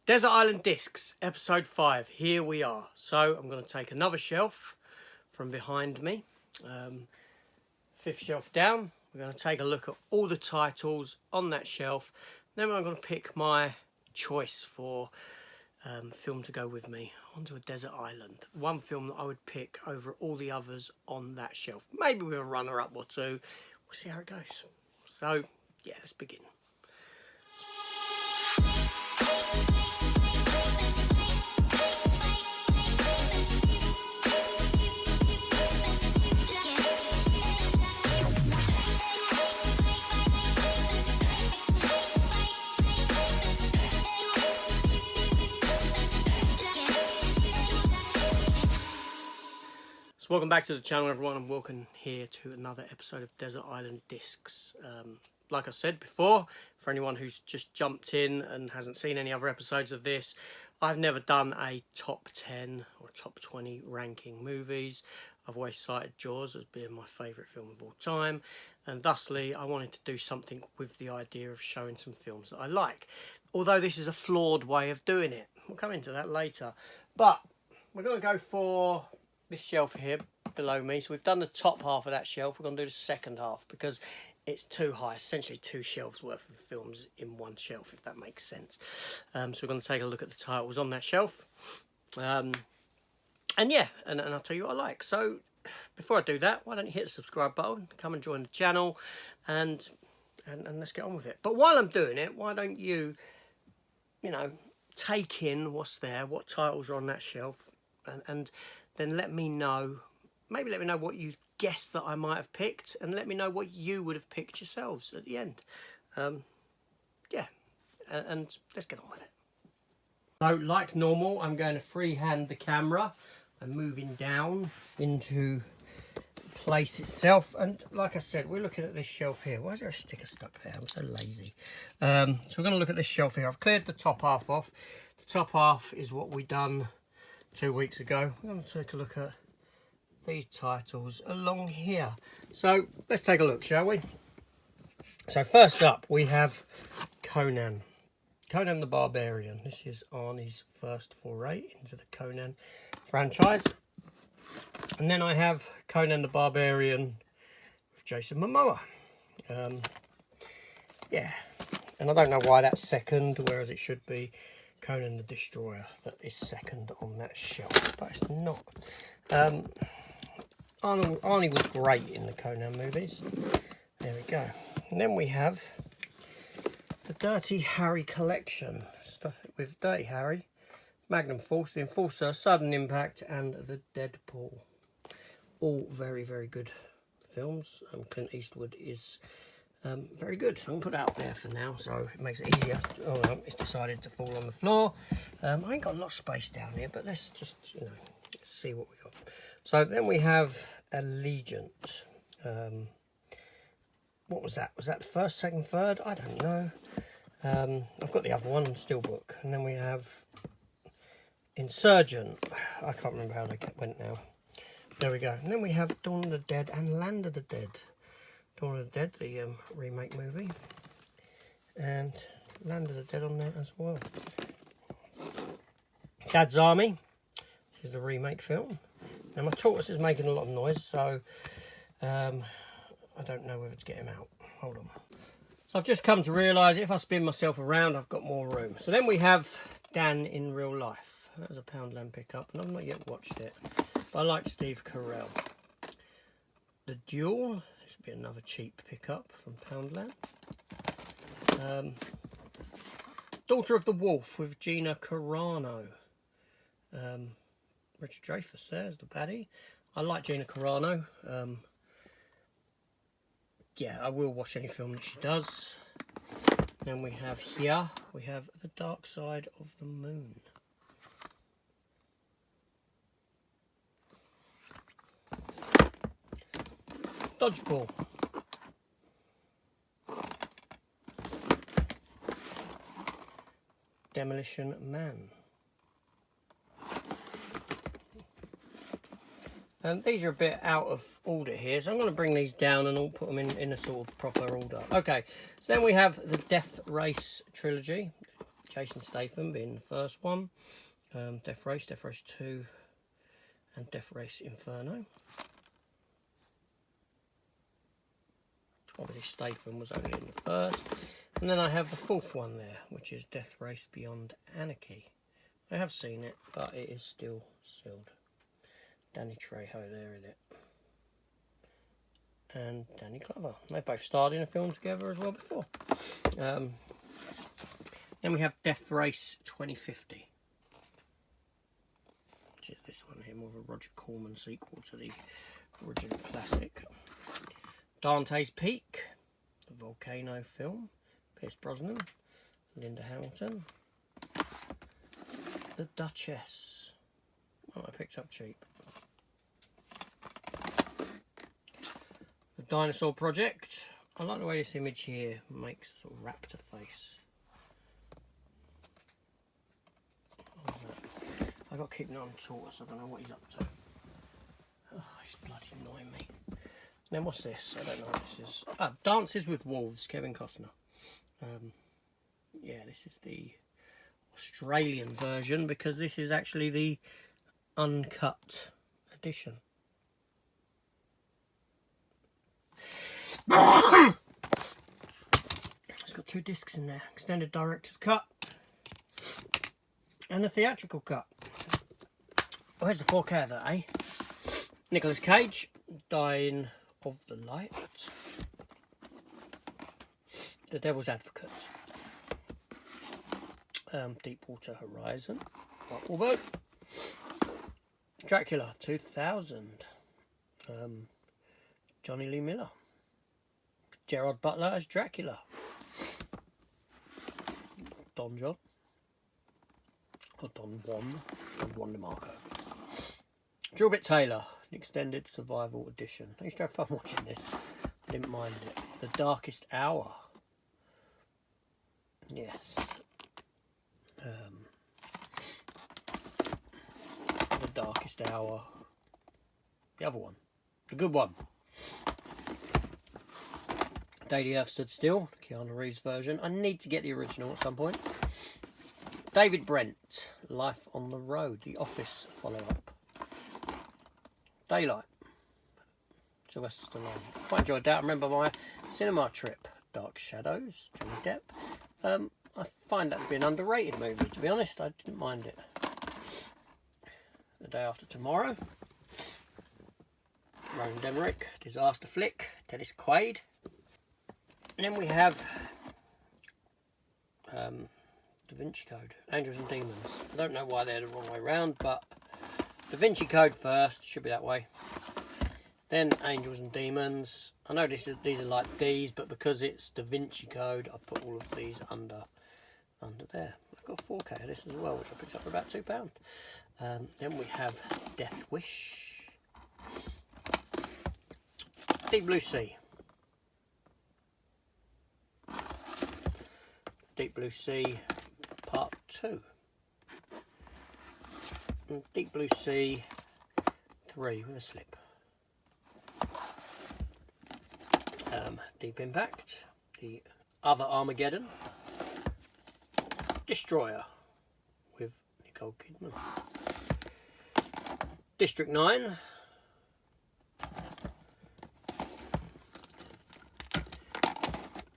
Desert Island Discs, episode 5. Here we are. So I'm going to take another shelf from behind me. Fifth shelf down. We're going to take a look at all the titles on that shelf. Then I'm going to pick my choice for film to go with me onto a desert island. One film that I would pick over all the others on that shelf. Maybe with a runner-up or two. We'll see how it goes. So, yeah, let's begin. So welcome back to the channel, everyone, and welcome here to another episode of Desert Island Discs. Like I said before, for anyone who's just jumped in and hasn't seen any other episodes of this, I've never done a top 10 or top 20 ranking movies. I've always cited Jaws as being my favourite film of all time, and thusly I wanted to do something with the idea of showing some films that I like. Although this is a flawed way of doing it. We'll come into that later. But we're going to go for this shelf here below me. So we've done the top half of that shelf. We're going to do the second half because it's too high. Essentially 2 shelves worth of films in one shelf, if that makes sense. So we're going to take a look at the titles on that shelf. And yeah, and I'll tell you what I like. So before I do that, why don't you hit the subscribe button, come and join the channel, and let's get on with it. But while I'm doing it, why don't you know, take in what's there, what titles are on that shelf, and then let me know, maybe let me know what you've guessed that I might have picked, and let me know what you would have picked yourselves at the end. Yeah, and let's get on with it. So, like normal, I'm going to freehand the camera. I'm moving down into the place itself, and like I said, we're looking at this shelf here. Why is there a sticker stuck there? I'm so lazy. So we're going to look at this shelf here. I've cleared the top half off. The top half is what we done 2 weeks ago. We're going to take a look at these titles along here. So let's take a look, shall we? So first up we have Conan the Barbarian. This is Arnie's first foray into the Conan franchise. And then I have Conan the Barbarian with Jason Momoa. Yeah, and I don't know why that's second, whereas it should be Conan the Destroyer that is second on that shelf, but it's not. Arnie was great in the Conan movies. There we go. And then we have the Dirty Harry collection with Dirty Harry, Magnum Force, The Enforcer, Sudden Impact, and The Deadpool. All very, very good films. Clint Eastwood is very good. I'm going to put it out there for now, so it makes it easier. Oh no, it's decided to fall on the floor. I ain't got a lot of space down here, but let's just, let's see what we got. So then we have Allegiant. What was that? Was that the first, second, third? I don't know. I've got the other one, Steelbook. And then we have Insurgent. I can't remember how they went now. There we go. And then we have Dawn of the Dead and Land of the Dead. Dawn of the Dead, the remake movie, and Land of the Dead on there as well. Dad's Army, this is the remake film. Now my tortoise is making a lot of noise, so I don't know whether to get him out. Hold on. So I've just come to realise if I spin myself around, I've got more room. So then we have Dan in Real Life. That was a Poundland pickup, and I've not yet watched it, but I like Steve Carell. The Duel. This would be another cheap pickup from Poundland. Daughter of the Wolf with Gina Carano. Richard Dreyfuss there as the baddie. I like Gina Carano. Yeah, I will watch any film that she does. Then we have here, we have The Dark Side of the Moon. Dodgeball. Demolition Man. And these are a bit out of order here, so I'm going to bring these down and I'll put them in a sort of proper order. Okay, so then we have the Death Race trilogy, Jason Statham being the first one. Death Race 2, and Death Race Inferno. Obviously Statham was only in the first. And then I have the fourth one there, which is Death Race Beyond Anarchy. I have seen it, but it is still sealed. Danny Trejo there in it. And Danny Glover. They both starred in a film together as well before. Then we have Death Race 2050. Which is this one here, more of a Roger Corman sequel to the original classic. Dante's Peak, the volcano film. Pierce Brosnan, Linda Hamilton. The Duchess. Oh, I picked up cheap. The Dinosaur Project. I like the way this image here makes a sort of raptor face. I've got to keep an eye on Tortoise, I don't know what he's up to. Oh, he's bloody annoying me. Then what's this? I don't know what this is. Ah, Dances with Wolves, Kevin Costner. Yeah, this is the Australian version because this is actually the uncut edition. It's got 2 discs in there. Extended Director's Cut and the theatrical cut. Where's the 4K of that, eh? Nicolas Cage, Dying of the Light. The Devil's Advocate. Deepwater Horizon. Mark Wahlberg. Dracula 2000. Johnny Lee Miller. Gerard Butler as Dracula. Don John. Or Don Juan DeMarco. Drillbit Taylor, the extended survival edition. I used to have fun watching this. I didn't mind it. The Darkest Hour. Yes. The Darkest Hour. The other one. The good one. Day the Earth Stood Still. Keanu Reeves version. I need to get the original at some point. David Brent. Life on the Road. The Office follow-up. Daylight. Sylvester Stallone. Quite enjoyed that. I remember my cinema trip. Dark Shadows. Johnny Depp. I find that to be an underrated movie, to be honest. I didn't mind it. The Day After Tomorrow. Roland Emmerich. Disaster Flick. Dennis Quaid. And then we have Da Vinci Code. Angels and Demons. I don't know why they're the wrong way round, but Da Vinci Code first. Should be that way. Then Angels and Demons. I know these are like these, but because it's Da Vinci Code, I've put all of these under there. I've got 4K of this as well, which I picked up for about £2. Then we have Death Wish. Deep Blue Sea. Deep Blue Sea Part 2. And Deep Blue Sea 3 with a slip. Deep Impact. The Other Armageddon. Destroyer with Nicole Kidman. District 9.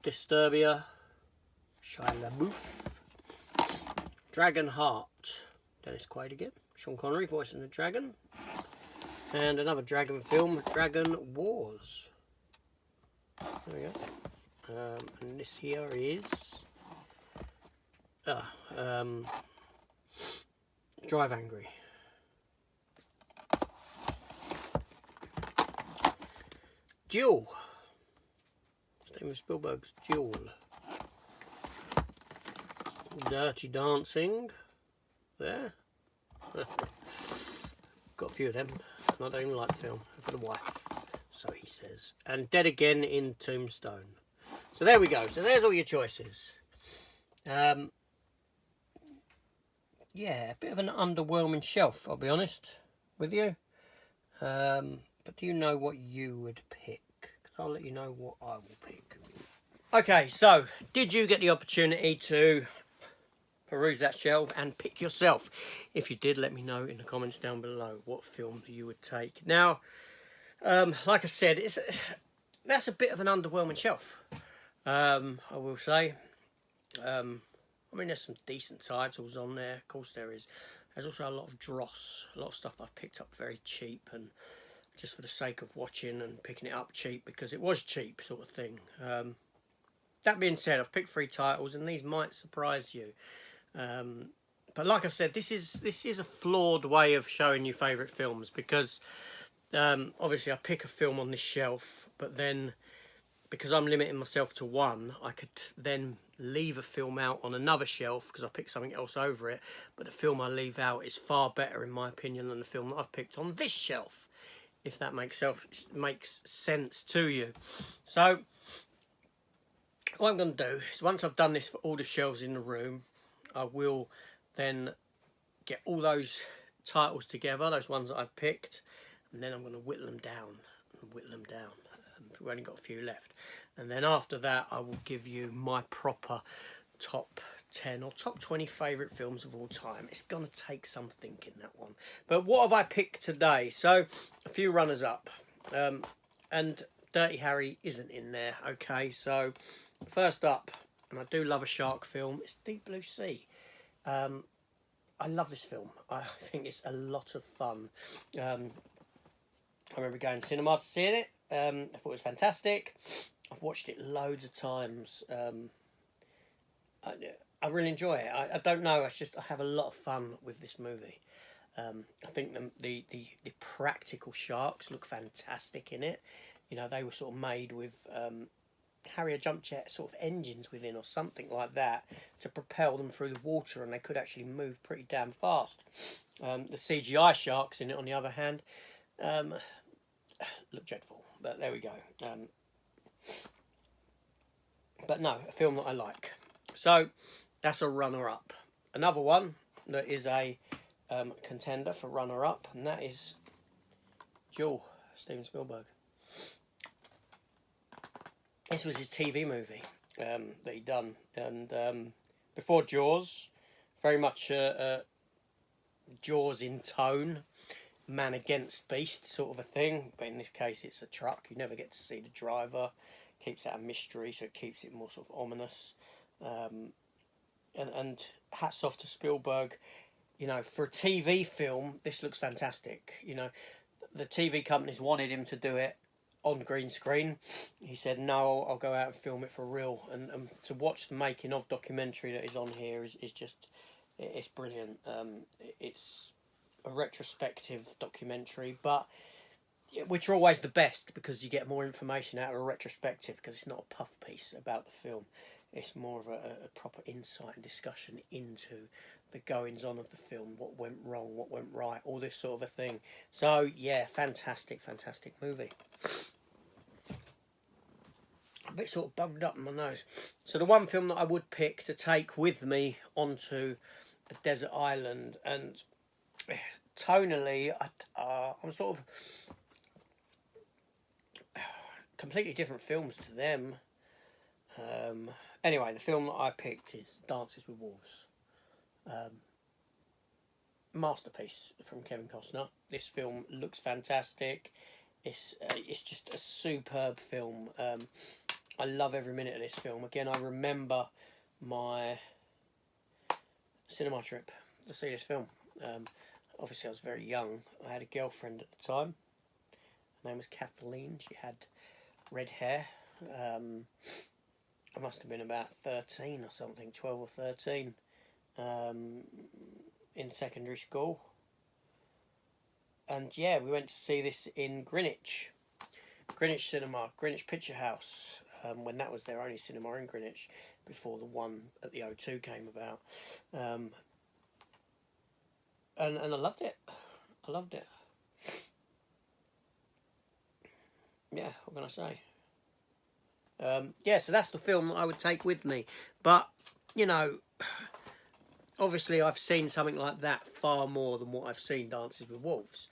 Disturbia. Shia LaBeouf. Dragon Heart. Dennis Quaid again. Sean Connery voicing the dragon. And another dragon film, Dragon Wars. There we go. And this here is Drive Angry. Duel. Steven Spielberg's Duel. Dirty Dancing. There. Got a few of them. And I don't even like the film. For the wife. So he says. And Dead Again in Tombstone. So there we go. So there's all your choices. Yeah, a bit of an underwhelming shelf, I'll be honest with you. But do you know what you would pick? Because I'll let you know what I will pick. Okay, so did you get the opportunity to peruse that shelf and pick yourself. If you did, let me know in the comments down below what film you would take. Now, like I said, that's a bit of an underwhelming shelf, I will say. I mean, there's some decent titles on there. Of course there is. There's also a lot of dross, a lot of stuff I've picked up very cheap and just for the sake of watching and picking it up cheap because it was cheap, sort of thing. That being said, I've picked 3 titles and these might surprise you. But like I said, this is a flawed way of showing you favourite films because obviously I pick a film on this shelf, but then because I'm limiting myself to one, I could then leave a film out on another shelf because I picked something else over it, but the film I leave out is far better in my opinion than the film that I've picked on this shelf, if that makes sense to you. So what I'm going to do is once I've done this for all the shelves in the room, I will then get all those titles together, those ones that I've picked, and then I'm going to whittle them down and whittle them down. We've only got a few left, and then after that I will give you my proper top 10 or top 20 favourite films of all time. It's going to take some thinking, that one. But what have I picked today? So a few runners up, and Dirty Harry isn't in there. Okay, so first up, and I do love a shark film, it's Deep Blue Sea. I love this film. I think it's a lot of fun. I remember going to cinema to see it. I thought it was fantastic. I've watched it loads of times. I really enjoy it. I don't know. It's just I have a lot of fun with this movie. I think the practical sharks look fantastic in it. You know, they were sort of made with Harrier jump jet sort of engines within or something like that to propel them through the water, and they could actually move pretty damn fast. The CGI sharks in it, on the other hand, look dreadful, but there we go. But no, a film that I like. So that's a runner-up. Another one that is a contender for runner-up, and that is Jaws, Steven Spielberg. This was his TV movie that he'd done, and before Jaws, very much Jaws in tone, man against beast sort of a thing, but in this case it's a truck. You never get to see the driver. Keeps that a mystery, so it keeps it more sort of ominous. And hats off to Spielberg. You know, for a TV film, this looks fantastic. You know, the TV companies wanted him to do it on green screen. He said, no, I'll go out and film it for real. And to watch the making of documentary that is on here is just, it's brilliant. It's a retrospective documentary, but which are always the best because you get more information out of a retrospective because it's not a puff piece about the film. It's more of a proper insight and discussion into the goings on of the film, what went wrong, what went right, all this sort of a thing. So yeah, fantastic movie. A bit sort of bugged up in my nose. So the one film that I would pick to take with me onto a desert island, and tonally I'm sort of completely different films to them. Anyway, the film that I picked is Dances with Wolves. Masterpiece from Kevin Costner. This film looks fantastic. It's just a superb film. I love every minute of this film. Again, I remember my cinema trip to see this film. Obviously, I was very young. I had a girlfriend at the time. Her name was Kathleen. She had red hair. I must have been about 13 or something, 12 or 13, in secondary school. And yeah, we went to see this in Greenwich Cinema, Greenwich Picture House, when that was their only cinema in Greenwich before the one at the O2 came about. And I loved it. Yeah, what can I say? Yeah, so that's the film that I would take with me. But, you know, obviously I've seen something like that far more than what I've seen Dances with Wolves,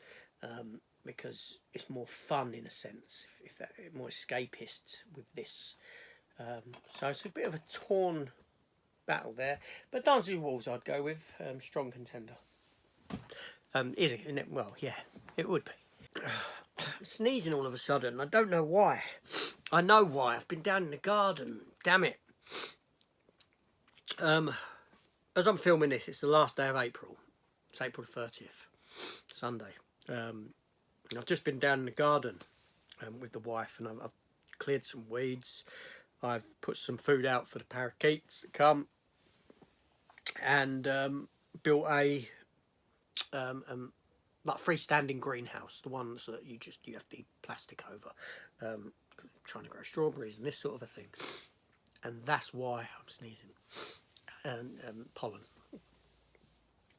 because it's more fun in a sense, if that, more escapist with this. So it's a bit of a torn battle there. But Dancing with Wolves I'd go with. Strong contender. Is it? Isn't it? Well, yeah, it would be. I'm sneezing all of a sudden. I don't know why. I know why. I've been down in the garden. Damn it. As I'm filming this, it's the last day of April. It's April the 30th, Sunday. I've just been down in the garden with the wife, and I've cleared some weeds. I've put some food out for the parakeets that come, and built a like freestanding greenhouse, the ones that you have the plastic over, trying to grow strawberries and this sort of a thing. And that's why I'm sneezing, and pollen,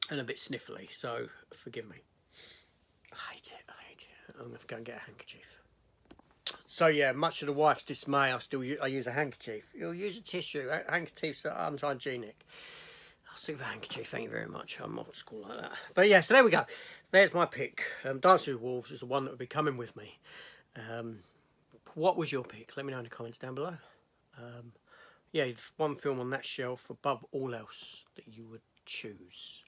and a bit sniffly. So forgive me. I hate it. I'm gonna have to go and get a handkerchief. So yeah, much to the wife's dismay, I use a handkerchief. You'll use a tissue. Handkerchiefs are unhygienic. I'll stick with a handkerchief, thank you very much. I'm old school like that. But yeah, so there we go. There's my pick. Dancing with Wolves is the one that would be coming with me. What was your pick? Let me know in the comments down below. Yeah, one film on that shelf above all else that you would choose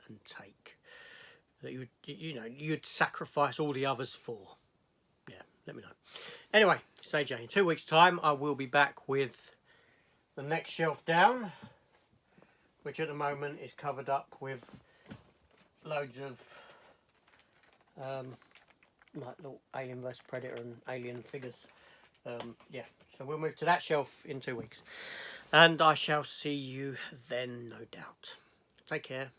and take. That you'd sacrifice all the others for. Yeah, let me know. Anyway, it's AJ. In 2 weeks' time, I will be back with the next shelf down, which at the moment is covered up with loads of like little Alien vs Predator and Alien figures. Yeah, so we'll move to that shelf in 2 weeks, and I shall see you then, no doubt. Take care.